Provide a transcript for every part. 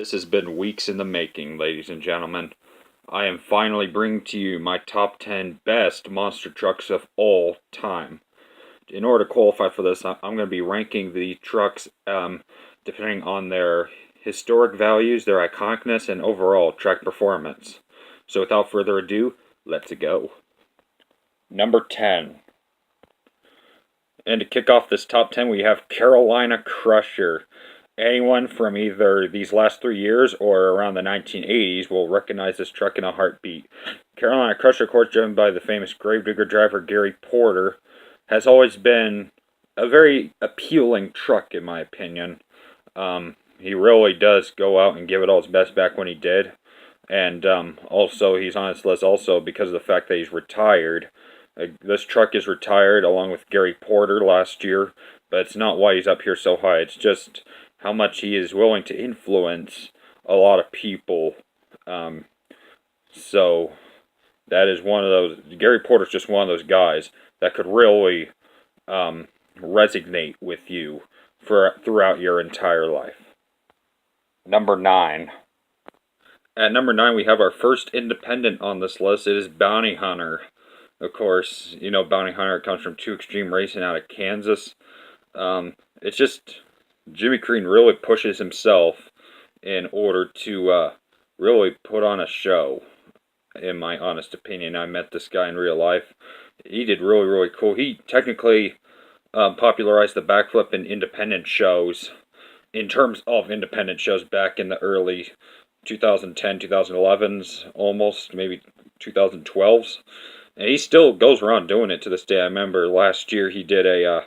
This has been weeks in the making, ladies and gentlemen. I am finally bringing to you my top 10 best monster trucks of all time. In order to qualify for this, I'm going to be ranking the trucks depending on their historic values, their iconicness, and overall track performance. So without further ado, let's go. Number 10. And to kick off this top 10, we have Carolina Crusher. Anyone from either these last 3 years or around the 1980s will recognize this truck in a heartbeat. Carolina Crusher, of course, driven by the famous Gravedigger driver Gary Porter, has always been a very appealing truck, in my opinion. He really does go out and give it all his best back when he did. And also, he's on this list also because of the fact that he's retired. This truck is retired along with Gary Porter last year, but it's not why he's up here so high. It's just how much he is willing to influence a lot of people. So that is one of those. Gary Porter's just one of those guys that could really resonate with you throughout your entire life. Number 9. At number 9, we have our first independent on this list. It is Bounty Hunter. Of course, you know Bounty Hunter comes from 2 Extreme Racing out of Kansas. It's just Jimmy Cretin really pushes himself in order to really put on a show, in my honest opinion. I met this guy in real life. He did really, really cool. He technically popularized the backflip in independent shows, in terms of independent shows back in the early 2010, 2011s, almost, maybe 2012s. And he still goes around doing it to this day. I remember last year he did a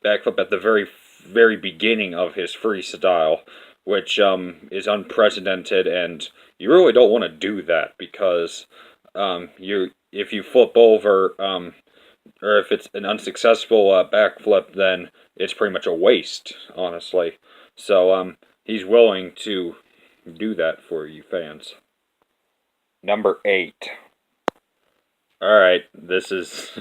backflip at the very, very beginning of his freestyle, which is unprecedented, and you really don't want to do that because if you flip over or if it's an unsuccessful backflip, then it's pretty much a waste, honestly. So he's willing to do that for you fans. Number 8. Alright, this is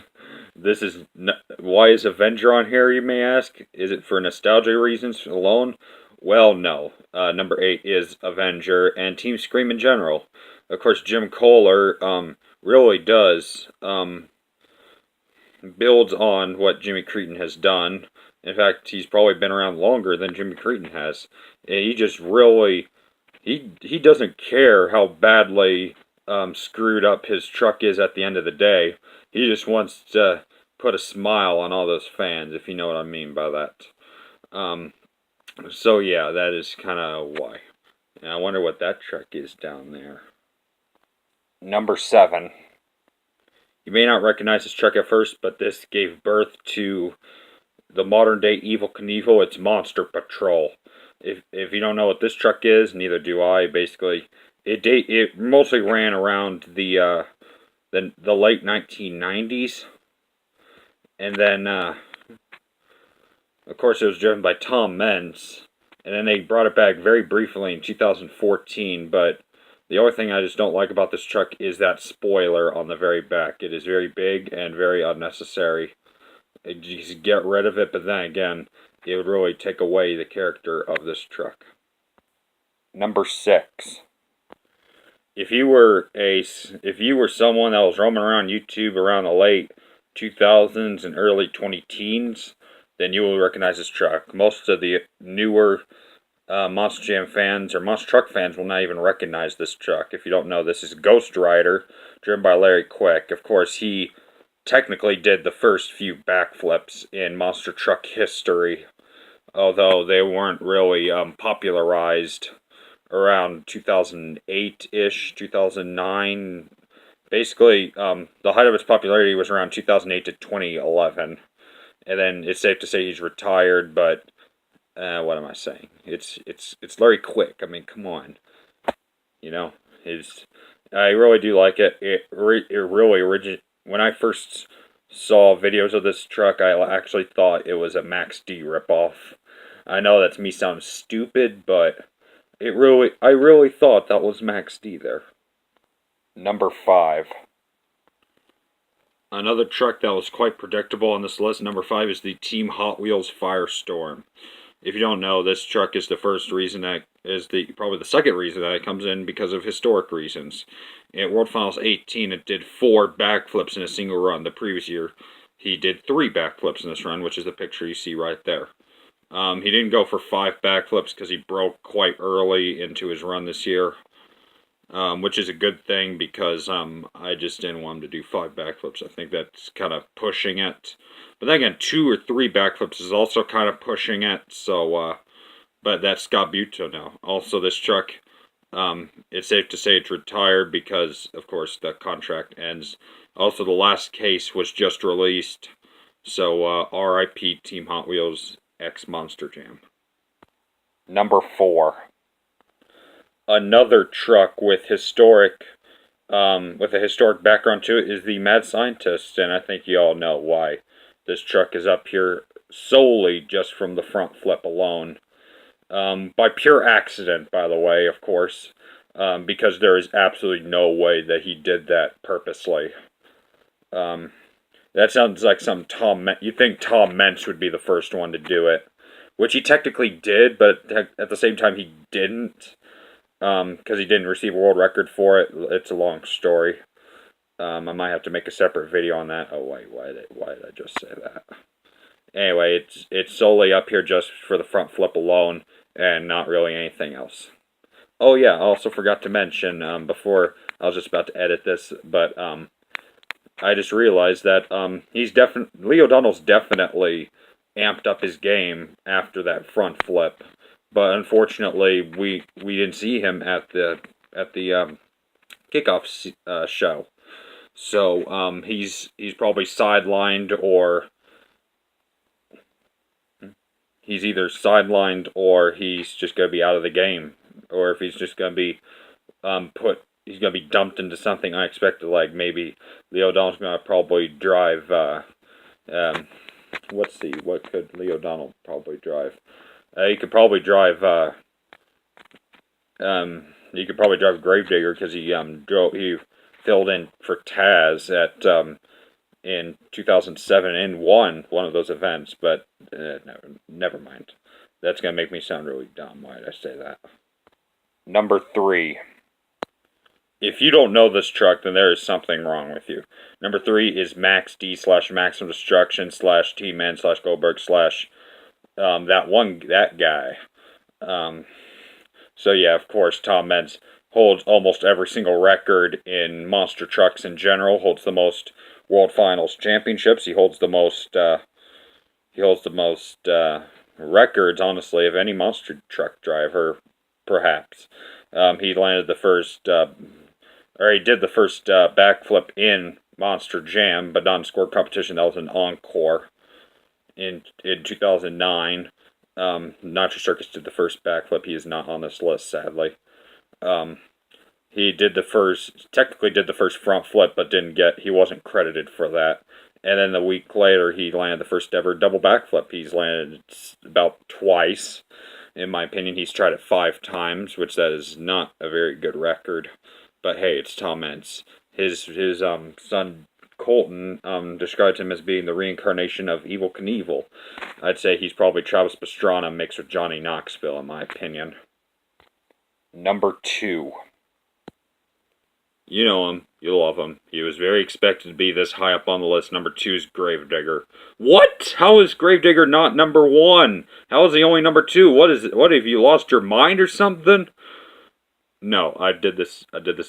why is Avenger on here, you may ask? Is it for nostalgia reasons alone? Well, no. Number 8 is Avenger and Team Scream in general. Of course, Jim Kohler really does builds on what Jimmy Cretin has done. In fact, he's probably been around longer than Jimmy Cretin has. And he just really, he doesn't care how badly screwed up his truck is at the end of the day. He just wants to put a smile on all those fans, if you know what I mean by that. So yeah, that is kind of why. And I wonder what that truck is down there. Number 7. You may not recognize this truck at first, but this gave birth to the modern day Evel Knievel. It's Monster Patrol. If you don't know what this truck is, neither do I. Basically, it mostly ran around the late 1990s, and then of course it was driven by Tom Meents, and then they brought it back very briefly in 2014. But the only thing I just don't like about this truck is that spoiler on the very back. It is very big and very unnecessary. You just get rid of it, but then again, it would really take away the character of this truck. Number 6. If you were someone that was roaming around YouTube around the late 2000s and early 2010s, then you will recognize this truck. Most of the newer Monster Jam fans or Monster Truck fans will not even recognize this truck. If you don't know, this is Ghost Rider, driven by Larry Quick. Of course, he technically did the first few backflips in Monster Truck history, although they weren't really popularized around 2008-ish, 2009. Basically, the height of its popularity was around 2008 to 2011. And then it's safe to say he's retired, but what am I saying? It's Larry Quick. I mean, come on. You know, I really do like it. It really when I first saw videos of this truck, I actually thought it was a Max D ripoff. I know that's me sounding stupid, but I really thought that was Max D there. Number 5. Another truck that was quite predictable on this list, number 5, is the Team Hot Wheels Firestorm. If you don't know, this truck is the first reason that is probably the second reason that it comes in because of historic reasons. At World Finals 18, it did 4 backflips in a single run. The previous year, he did 3 backflips in this run, which is the picture you see right there. He didn't go for 5 backflips because he broke quite early into his run this year, which is a good thing because I just didn't want him to do 5 backflips. I think that's kind of pushing it. But then again, 2 or 3 backflips is also kind of pushing it. So, but that's Scott Buteau now. Also, this truck, it's safe to say it's retired because, of course, the contract ends. Also, the last case was just released. So, RIP Team Hot Wheels X Monster Jam. Number 4. Another truck with a historic background to it is the Mad Scientist, and I think you all know why this truck is up here solely just from the front flip alone. By pure accident, by the way, of course, because there is absolutely no way that he did that purposely. That sounds like some you'd think Tom Meents would be the first one to do it, which he technically did, but at the same time he didn't, because he didn't receive a world record for it. It's a long story. I might have to make a separate video on that. Oh wait, why did I just say that? Anyway, it's solely up here just for the front flip alone, and not really anything else. Oh yeah, I also forgot to mention before I was just about to edit this, but I just realized that Lee O'Donnell's definitely amped up his game after that front flip, but unfortunately we didn't see him at the kickoff show. So he's probably sidelined, or he's either sidelined or he's just going to be out of the game, or if he's just going to be he's going to be dumped into something unexpected, like maybe Lee O'Donnell's going to probably drive, let's see, what could Lee O'Donnell probably drive? He could probably drive, Gravedigger, because he filled in for Taz in 2007 and won one of those events, but never mind. That's going to make me sound really dumb. Why did I say that? Number 3. If you don't know this truck, then there is something wrong with you. Number 3 is Max D / Maximum Destruction / T-Man / Goldberg / that guy. So yeah, of course, Tom Meents holds almost every single record in monster trucks in general. Holds the most World Finals championships. He holds the most records, honestly, of any monster truck driver, perhaps. He landed the first, he did the first backflip in Monster Jam, but not in score competition. That was an encore in 2009. Nitro Circus did the first backflip. He is not on this list, sadly. He technically did the first front flip, but he wasn't credited for that. And then the week later, he landed the first ever double backflip. He's landed about twice. In my opinion, he's tried it 5 times, which that is not a very good record. But hey, it's Tom Meents. His son Colton described him as being the reincarnation of Evel Knievel. I'd say he's probably Travis Pastrana mixed with Johnny Knoxville, in my opinion. Number 2. You know him. You love him. He was very expected to be this high up on the list. Number 2 is Gravedigger. What? How is Gravedigger not number 1? How is he only number 2? What is it? What, have you lost your mind or something? No, I did this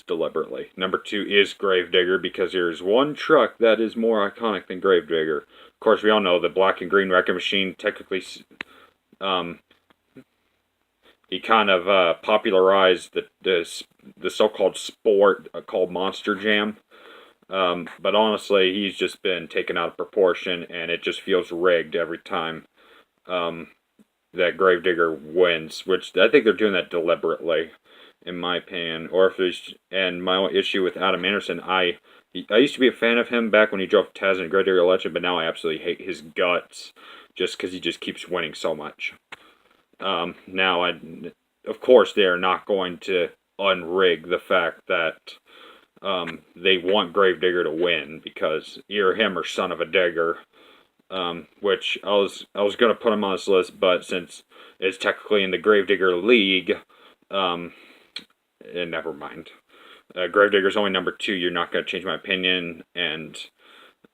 deliberately. Number 2 is Gravedigger because there's one truck that is more iconic than Gravedigger. Of course, we all know the black and green Wrecking Machine technically he kind of popularized the so-called sport called Monster Jam. But honestly, he's just been taken out of proportion, and it just feels rigged every time that Gravedigger wins, which I think they're doing that deliberately, in my opinion. And my only issue with Adam Anderson, I used to be a fan of him back when he drove Taz and Gravedigger Legend, but now I absolutely hate his guts just because he just keeps winning so much. Now, of course, they are not going to unrig the fact that they want Gravedigger to win, because either him or Son of a Digger which I was gonna put him on this list, but since it's technically in the Gravedigger League, never mind. Gravedigger's only number 2. You're not gonna change my opinion, and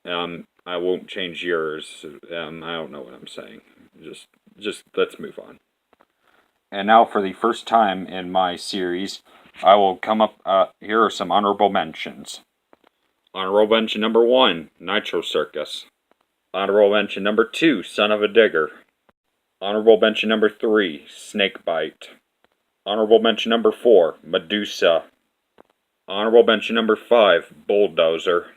I won't change yours. I don't know what I'm saying. Just let's move on. And now, for the first time in my series, I will come up. Here are some honorable mentions. Honorable mention number 1, Nitro Circus. Honorable mention number 2, Son of a Digger. Honorable mention number 3, Snakebite. Honorable mention number 4, Medusa. Honorable mention number 5, Bulldozer.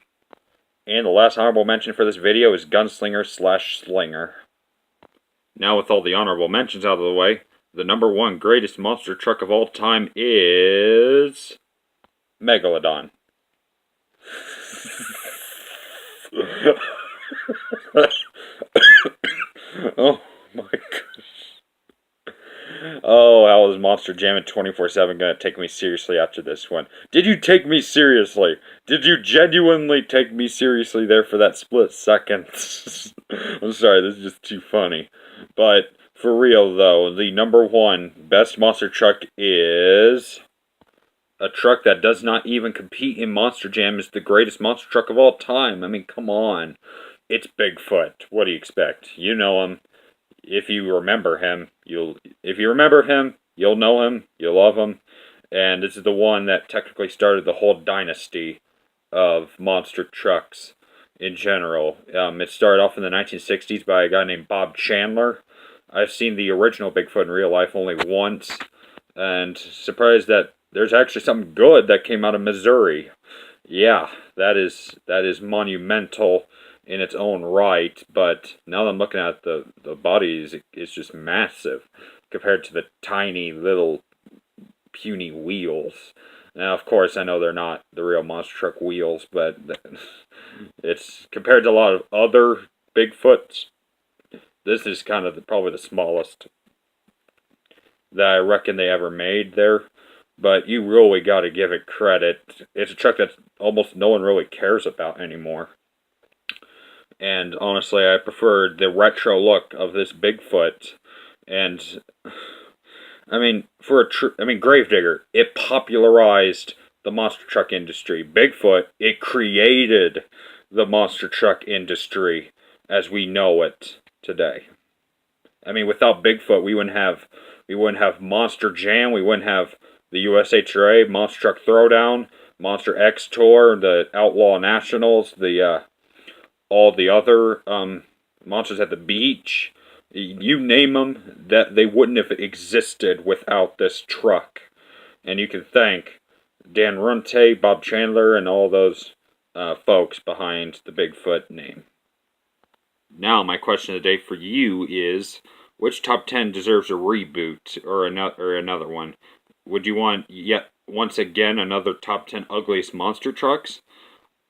And the last honorable mention for this video is Gunslinger/Slinger. Now, with all the honorable mentions out of the way, the number 1 greatest monster truck of all time is Megalodon. Oh my gosh. Oh, how is Monster Jam at 24/7 gonna take me seriously after this one? Did you take me seriously? Did you genuinely take me seriously there for that split second? I'm sorry, this is just too funny. But for real though, the number 1 best monster truck is a truck that does not even compete in Monster Jam is the greatest monster truck of all time. I mean, come on. It's Bigfoot. What do you expect? You know him. If you remember him, you'll know him, you'll love him. And this is the one that technically started the whole dynasty of monster trucks in general. It started off in the 1960s by a guy named Bob Chandler. I've seen the original Bigfoot in real life only once, and surprised that there's actually something good that came out of Missouri. Yeah, that is monumental in its own right, but now that I'm looking at the bodies, it's just massive compared to the tiny little puny wheels. Now, of course, I know they're not the real monster truck wheels, but it's compared to a lot of other Bigfoots, this is kind of probably the smallest that I reckon they ever made there. But you really got to give it credit. It's a truck that almost no one really cares about anymore. And honestly, I prefer the retro look of this Bigfoot. And I mean, Gravedigger, it popularized the monster truck industry. Bigfoot, it created the monster truck industry as we know it today. I mean, without Bigfoot, we wouldn't have Monster Jam, we wouldn't have the USHRA, Monster Truck Throwdown, Monster X Tour, the Outlaw Nationals, all the other Monsters at the Beach. You name them, that they wouldn't have existed without this truck. And you can thank Dan Runte, Bob Chandler, and all those folks behind the Bigfoot name. Now, my question of the day for you is, which top 10 deserves a reboot or another one? Would you want, yet once again, another top 10 ugliest monster trucks?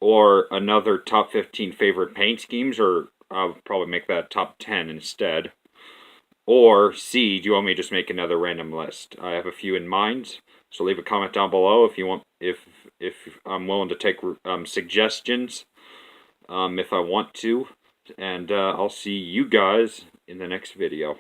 Or another top 15 favorite paint schemes? Or I'll probably make that top 10 instead. Or C, do you want me to just make another random list? I have a few in mind, so leave a comment down below if you want, if I'm willing to take suggestions, if I want to. And I'll see you guys in the next video.